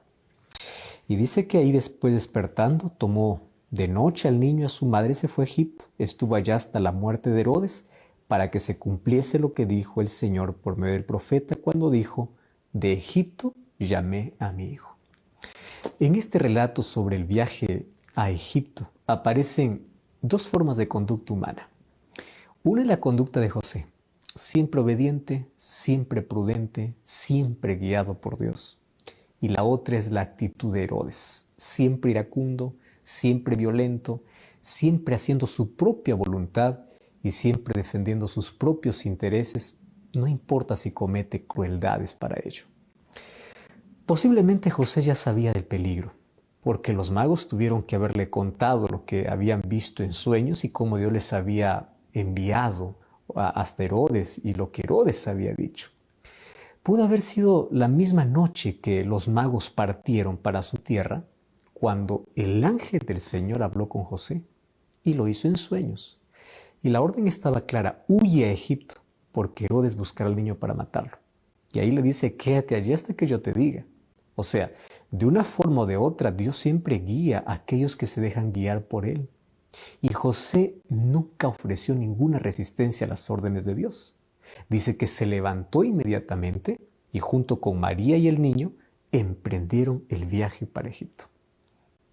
Y dice que ahí después despertando, tomó de noche al niño y a su madre y se fue a Egipto. Estuvo allá hasta la muerte de Herodes, para que se cumpliese lo que dijo el Señor por medio del profeta cuando dijo, de Egipto llamé a mi hijo. En este relato sobre el viaje a Egipto aparecen dos formas de conducta humana. Una es la conducta de José, siempre obediente, siempre prudente, siempre guiado por Dios. Y la otra es la actitud de Herodes, siempre iracundo, siempre violento, siempre haciendo su propia voluntad y siempre defendiendo sus propios intereses, no importa si comete crueldades para ello. Posiblemente José ya sabía del peligro, porque los magos tuvieron que haberle contado lo que habían visto en sueños y cómo Dios les había enviado hasta Herodes y lo que Herodes había dicho. Pudo haber sido la misma noche que los magos partieron para su tierra, cuando el ángel del Señor habló con José y lo hizo en sueños. Y la orden estaba clara, huye a Egipto, porque Herodes buscará al niño para matarlo. Y ahí le dice, quédate allí hasta que yo te diga. O sea, de una forma o de otra, Dios siempre guía a aquellos que se dejan guiar por Él. Y José nunca ofreció ninguna resistencia a las órdenes de Dios. Dice que se levantó inmediatamente y junto con María y el niño emprendieron el viaje para Egipto.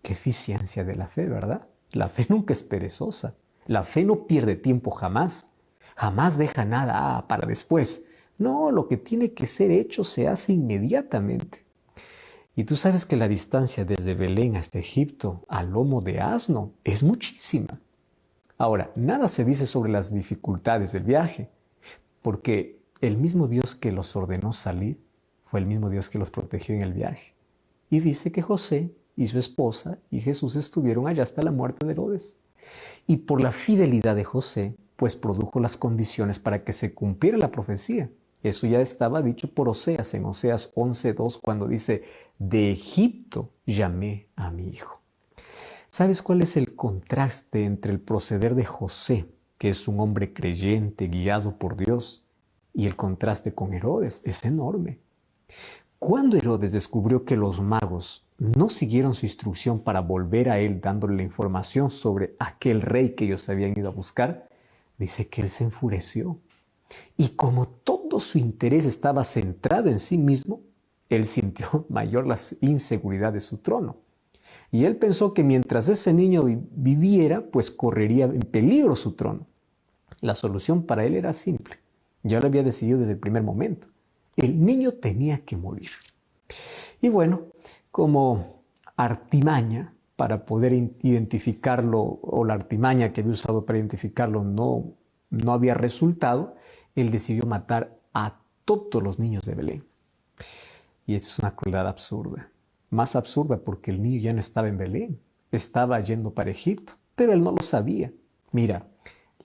Qué eficiencia de la fe, ¿verdad? La fe nunca es perezosa. La fe no pierde tiempo jamás. Jamás deja nada para después. No, lo que tiene que ser hecho se hace inmediatamente. Y tú sabes que la distancia desde Belén hasta Egipto a lomo de asno es muchísima. Ahora, nada se dice sobre las dificultades del viaje, porque el mismo Dios que los ordenó salir fue el mismo Dios que los protegió en el viaje. Y dice que José y su esposa y Jesús estuvieron allá hasta la muerte de Herodes. Y por la fidelidad de José, pues produjo las condiciones para que se cumpliera la profecía. Eso ya estaba dicho por Oseas en Oseas 11:2 cuando dice, de Egipto llamé a mi hijo. ¿Sabes cuál es el contraste entre el proceder de José, que es un hombre creyente, guiado por Dios, y el contraste con Herodes? Es enorme. Cuando Herodes descubrió que los magos no siguieron su instrucción para volver a él dándole la información sobre aquel rey que ellos habían ido a buscar, dice que él se enfureció. Y como todo su interés estaba centrado en sí mismo, él sintió mayor la inseguridad de su trono. Y él pensó que mientras ese niño viviera, pues correría en peligro su trono. La solución para él era simple. Ya lo había decidido desde el primer momento. El niño tenía que morir. Y bueno, como artimaña para poder identificarlo, o la artimaña que había usado para identificarlo no había resultado, él decidió matar a todos los niños de Belén. Y esto es una crueldad absurda. Más absurda porque el niño ya no estaba en Belén, estaba yendo para Egipto, pero él no lo sabía. Mira,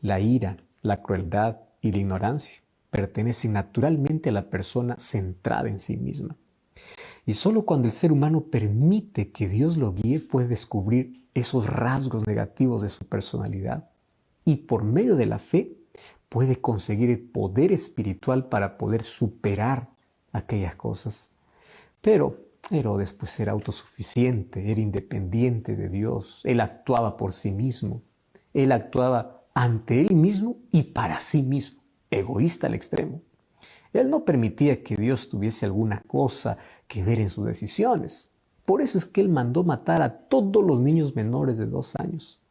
la ira, la crueldad y la ignorancia pertenecen naturalmente a la persona centrada en sí misma. Y solo cuando el ser humano permite que Dios lo guíe puede descubrir esos rasgos negativos de su personalidad. Y por medio de la fe puede conseguir el poder espiritual para poder superar aquellas cosas. Pero Herodes pues era autosuficiente, era independiente de Dios. Él actuaba por sí mismo. Él actuaba ante él mismo y para sí mismo. Egoísta al extremo. Él no permitía que Dios tuviese alguna cosa que ver en sus decisiones. Por eso es que él mandó matar a todos los niños menores de 2 años.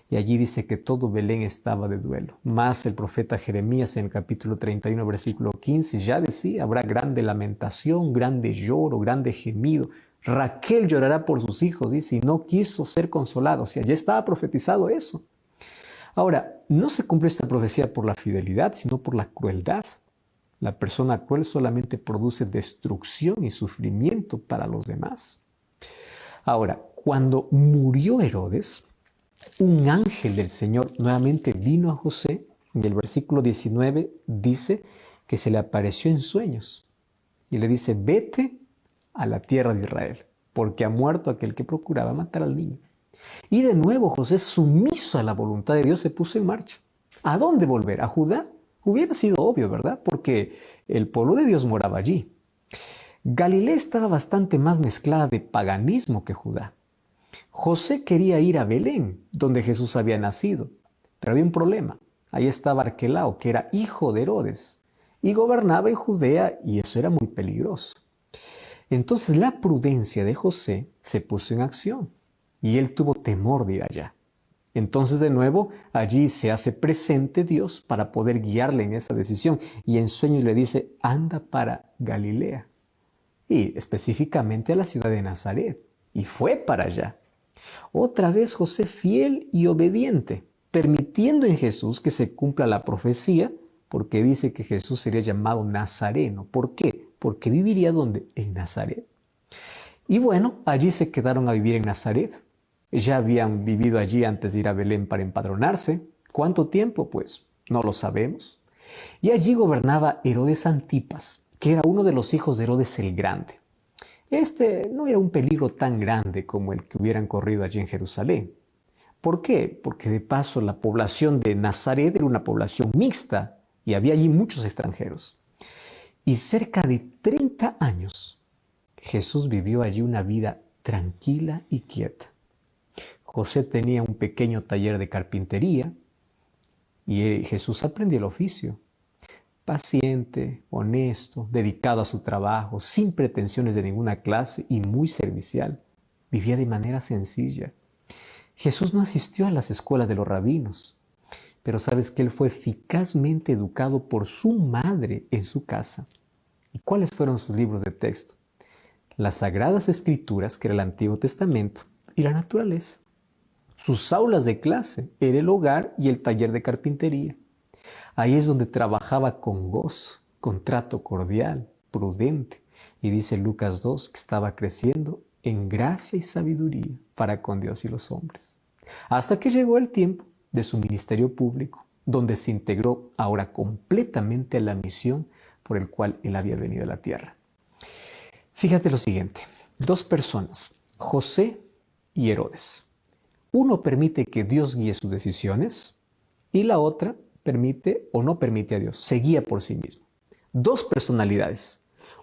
Y allí dice que todo Belén estaba de duelo. Más el profeta Jeremías en el capítulo 31, versículo 15, ya decía, habrá grande lamentación, grande lloro, grande gemido. Raquel llorará por sus hijos, dice, y no quiso ser consolado. O sea, ya estaba profetizado eso. Ahora, no se cumple esta profecía por la fidelidad, sino por la crueldad. La persona cruel solamente produce destrucción y sufrimiento para los demás. Ahora, cuando murió Herodes, un ángel del Señor nuevamente vino a José. En el versículo 19 dice que se le apareció en sueños y le dice, vete a la tierra de Israel, porque ha muerto aquel que procuraba matar al niño. Y de nuevo José, sumiso a la voluntad de Dios, se puso en marcha. ¿A dónde volver? ¿A Judá? Hubiera sido obvio, ¿verdad? Porque el pueblo de Dios moraba allí. Galilea estaba bastante más mezclada de paganismo que Judá. José quería ir a Belén, donde Jesús había nacido, pero había un problema. Ahí estaba Arquelao, que era hijo de Herodes, y gobernaba en Judea, y eso era muy peligroso. Entonces la prudencia de José se puso en acción, y él tuvo temor de ir allá. Entonces de nuevo allí se hace presente Dios para poder guiarle en esa decisión, y en sueños le dice, anda para Galilea, y específicamente a la ciudad de Nazaret, y fue para allá. Otra vez José fiel y obediente, permitiendo en Jesús que se cumpla la profecía, porque dice que Jesús sería llamado Nazareno. ¿Por qué? Porque viviría ¿dónde? En Nazaret. Y bueno, allí se quedaron a vivir en Nazaret. Ya habían vivido allí antes de ir a Belén para empadronarse. ¿Cuánto tiempo? Pues no lo sabemos. Y allí gobernaba Herodes Antipas, que era uno de los hijos de Herodes el Grande. Este no era un peligro tan grande como el que hubieran corrido allí en Jerusalén. ¿Por qué? Porque de paso la población de Nazaret era una población mixta y había allí muchos extranjeros. Y cerca de 30 años Jesús vivió allí una vida tranquila y quieta. José tenía un pequeño taller de carpintería y Jesús aprendió el oficio. Paciente, honesto, dedicado a su trabajo, sin pretensiones de ninguna clase y muy servicial. Vivía de manera sencilla. Jesús no asistió a las escuelas de los rabinos, pero sabes que él fue eficazmente educado por su madre en su casa. ¿Y cuáles fueron sus libros de texto? Las Sagradas Escrituras, que era el Antiguo Testamento, y la naturaleza. Sus aulas de clase era el hogar y el taller de carpintería. Ahí es donde trabajaba con gozo, con trato cordial, prudente. Y dice Lucas 2 que estaba creciendo en gracia y sabiduría para con Dios y los hombres. Hasta que llegó el tiempo de su ministerio público, donde se integró ahora completamente a la misión por el cual él había venido a la tierra. Fíjate lo siguiente, dos personas, José y Herodes. Uno permite que Dios guíe sus decisiones y la otra permite o no permite a Dios, se guía por sí mismo. Dos personalidades.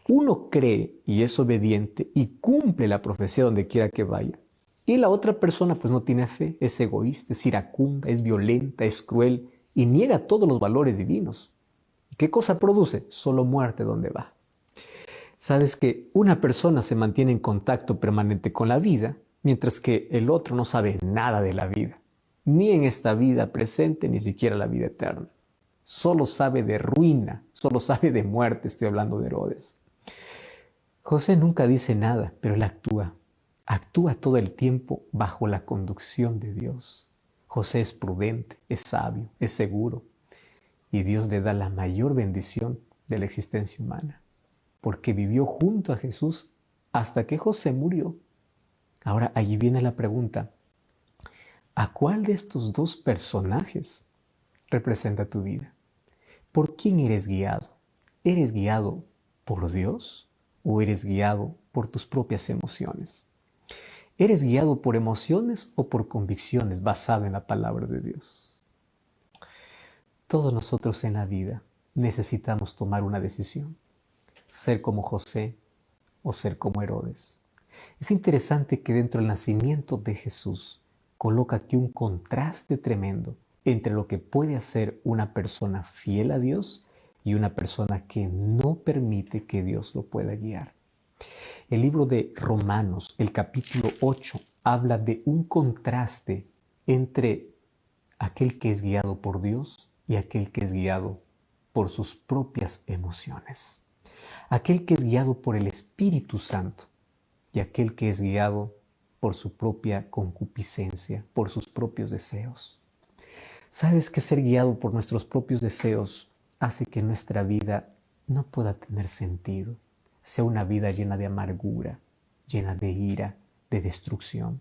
Uno cree y es obediente y cumple la profecía donde quiera que vaya. Y la otra persona pues no tiene fe, es egoísta, es iracunda, es violenta, es cruel y niega todos los valores divinos. ¿Y qué cosa produce? Solo muerte donde va. Sabes que una persona se mantiene en contacto permanente con la vida, mientras que el otro no sabe nada de la vida, ni en esta vida presente, ni siquiera la vida eterna. Solo sabe de ruina, solo sabe de muerte, estoy hablando de Herodes. José nunca dice nada, pero él actúa. Actúa todo el tiempo bajo la conducción de Dios. José es prudente, es sabio, es seguro. Y Dios le da la mayor bendición de la existencia humana, porque vivió junto a Jesús hasta que José murió. Ahora, allí viene la pregunta, ¿a cuál de estos dos personajes representa tu vida? ¿Por quién eres guiado? ¿Eres guiado por Dios o eres guiado por tus propias emociones? ¿Eres guiado por emociones o por convicciones basadas en la palabra de Dios? Todos nosotros en la vida necesitamos tomar una decisión, ser como José o ser como Herodes. Es interesante que dentro del nacimiento de Jesús coloca aquí un contraste tremendo entre lo que puede hacer una persona fiel a Dios y una persona que no permite que Dios lo pueda guiar. El libro de Romanos, el capítulo 8, habla de un contraste entre aquel que es guiado por Dios y aquel que es guiado por sus propias emociones. Aquel que es guiado por el Espíritu Santo y aquel que es guiado por su propia concupiscencia, por sus propios deseos. ¿Sabes que ser guiado por nuestros propios deseos hace que nuestra vida no pueda tener sentido? Sea una vida llena de amargura, llena de ira, de destrucción.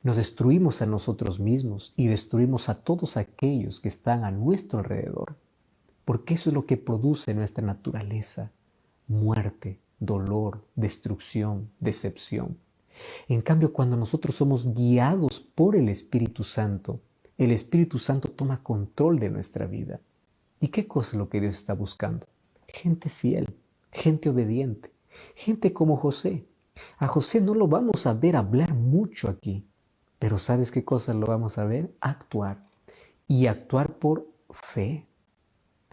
Nos destruimos a nosotros mismos y destruimos a todos aquellos que están a nuestro alrededor, porque eso es lo que produce nuestra naturaleza: muerte, dolor, destrucción, decepción. En cambio, cuando nosotros somos guiados por el Espíritu Santo toma control de nuestra vida. ¿Y qué cosa es lo que Dios está buscando? Gente fiel, gente obediente, gente como José. A José no lo vamos a ver hablar mucho aquí, pero ¿sabes qué cosa lo vamos a ver? Actuar. Y actuar por fe.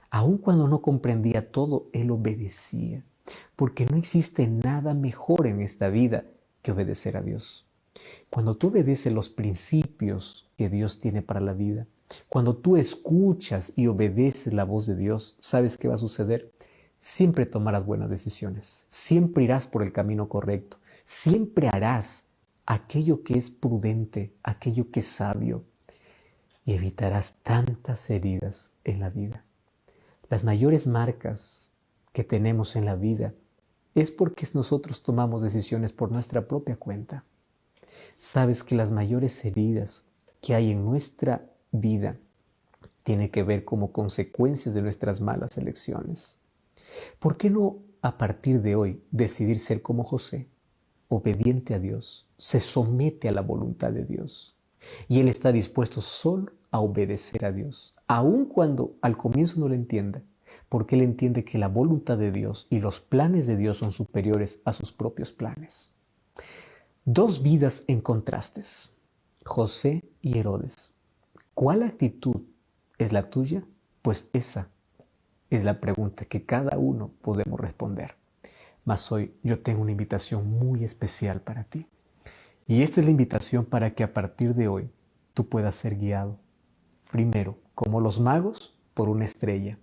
Aun cuando no comprendía todo, él obedecía, porque no existe nada mejor en esta vida que obedecer a Dios. Cuando tú obedeces los principios que Dios tiene para la vida, cuando tú escuchas y obedeces la voz de Dios, ¿sabes qué va a suceder? Siempre tomarás buenas decisiones, siempre irás por el camino correcto, siempre harás aquello que es prudente, aquello que es sabio, y evitarás tantas heridas en la vida. Las mayores marcas que tenemos en la vida es porque nosotros tomamos decisiones por nuestra propia cuenta. Sabes que las mayores heridas que hay en nuestra vida tienen que ver como consecuencias de nuestras malas elecciones. ¿Por qué no a partir de hoy decidir ser como José, obediente a Dios, se somete a la voluntad de Dios y él está dispuesto solo a obedecer a Dios, aun cuando al comienzo no lo entienda, porque él entiende que la voluntad de Dios y los planes de Dios son superiores a sus propios planes? Dos vidas en contrastes, José y Herodes. ¿Cuál actitud es la tuya? Pues esa es la pregunta que cada uno podemos responder. Mas hoy yo tengo una invitación muy especial para ti. Y esta es la invitación para que a partir de hoy tú puedas ser guiado. Primero, como los magos, por una estrella.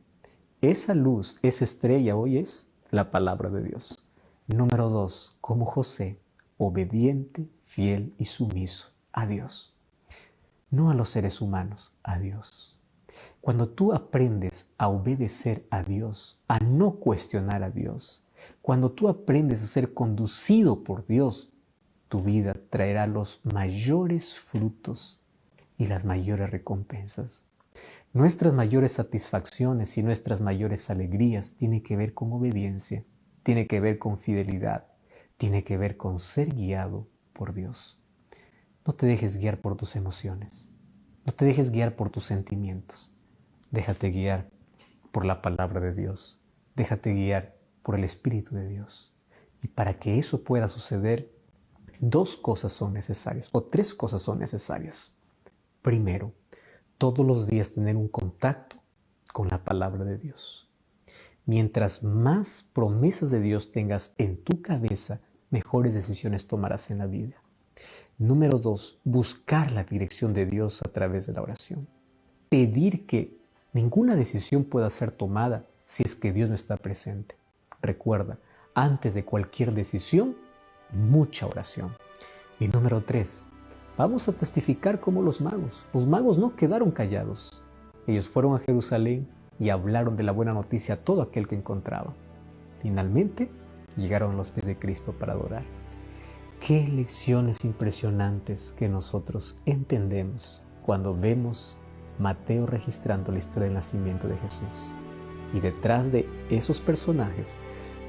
Esa luz, esa estrella hoy es la palabra de Dios. Número 2, como José, obediente, fiel y sumiso a Dios. No a los seres humanos, a Dios. Cuando tú aprendes a obedecer a Dios, a no cuestionar a Dios, cuando tú aprendes a ser conducido por Dios, tu vida traerá los mayores frutos y las mayores recompensas. Nuestras mayores satisfacciones y nuestras mayores alegrías tienen que ver con obediencia, tiene que ver con fidelidad, tiene que ver con ser guiado por Dios. No te dejes guiar por tus emociones, no te dejes guiar por tus sentimientos. Déjate guiar por la palabra de Dios, déjate guiar por el Espíritu de Dios. Y para que eso pueda suceder, dos cosas son necesarias, o tres cosas son necesarias. Primero, todos los días tener un contacto con la palabra de Dios. Mientras más promesas de Dios tengas en tu cabeza, mejores decisiones tomarás en la vida. Número 2, buscar la dirección de Dios a través de la oración. Pedir que ninguna decisión pueda ser tomada si es que Dios no está presente. Recuerda, antes de cualquier decisión, mucha oración. Y número 3, vamos a testificar como los magos. Los magos no quedaron callados. Ellos fueron a Jerusalén y hablaron de la buena noticia a todo aquel que encontraban. Finalmente, llegaron a los pies de Cristo para adorar. Qué lecciones impresionantes que nosotros entendemos cuando vemos Mateo registrando la historia del nacimiento de Jesús. Y detrás de esos personajes,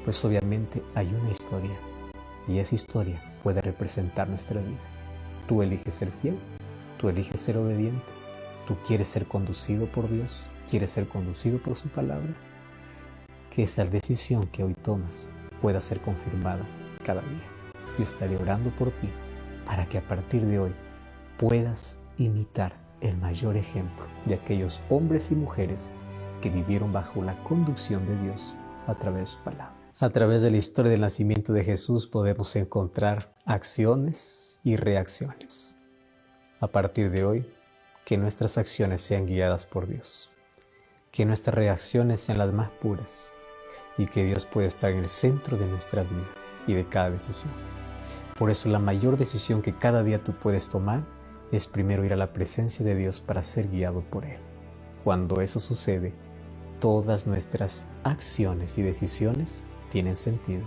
pues obviamente hay una historia. Y esa historia puede representar nuestra vida. Tú eliges ser fiel, tú eliges ser obediente, tú quieres ser conducido por Dios, quieres ser conducido por su palabra. Que esa decisión que hoy tomas pueda ser confirmada cada día. Yo estaré orando por ti para que a partir de hoy puedas imitar el mayor ejemplo de aquellos hombres y mujeres que vivieron bajo la conducción de Dios a través de su palabra. A través de la historia del nacimiento de Jesús podemos encontrar acciones y reacciones. A partir de hoy, que nuestras acciones sean guiadas por Dios, que nuestras reacciones sean las más puras y que Dios pueda estar en el centro de nuestra vida y de cada decisión. Por eso la mayor decisión que cada día tú puedes tomar es primero ir a la presencia de Dios para ser guiado por Él. Cuando eso sucede, todas nuestras acciones y decisiones tienen sentido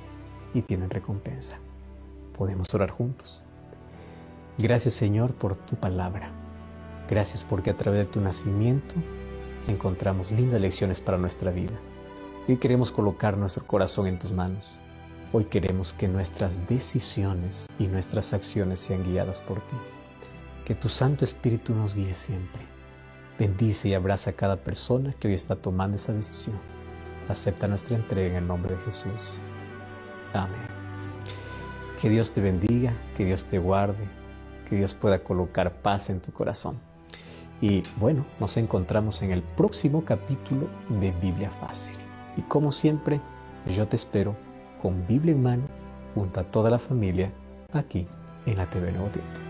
y tienen recompensa. Podemos orar juntos. Gracias, Señor, por tu palabra. Gracias porque a través de tu nacimiento encontramos lindas lecciones para nuestra vida. Hoy queremos colocar nuestro corazón en tus manos. Hoy queremos que nuestras decisiones y nuestras acciones sean guiadas por ti. Que tu Santo Espíritu nos guíe siempre. Bendice y abraza a cada persona que hoy está tomando esa decisión. Acepta nuestra entrega en el nombre de Jesús. Amén. Que Dios te bendiga, que Dios te guarde, que Dios pueda colocar paz en tu corazón. Y bueno, nos encontramos en el próximo capítulo de Biblia Fácil. Y como siempre, yo te espero con Biblia en mano, junto a toda la familia, aquí en la TV Nuevo Tiempo.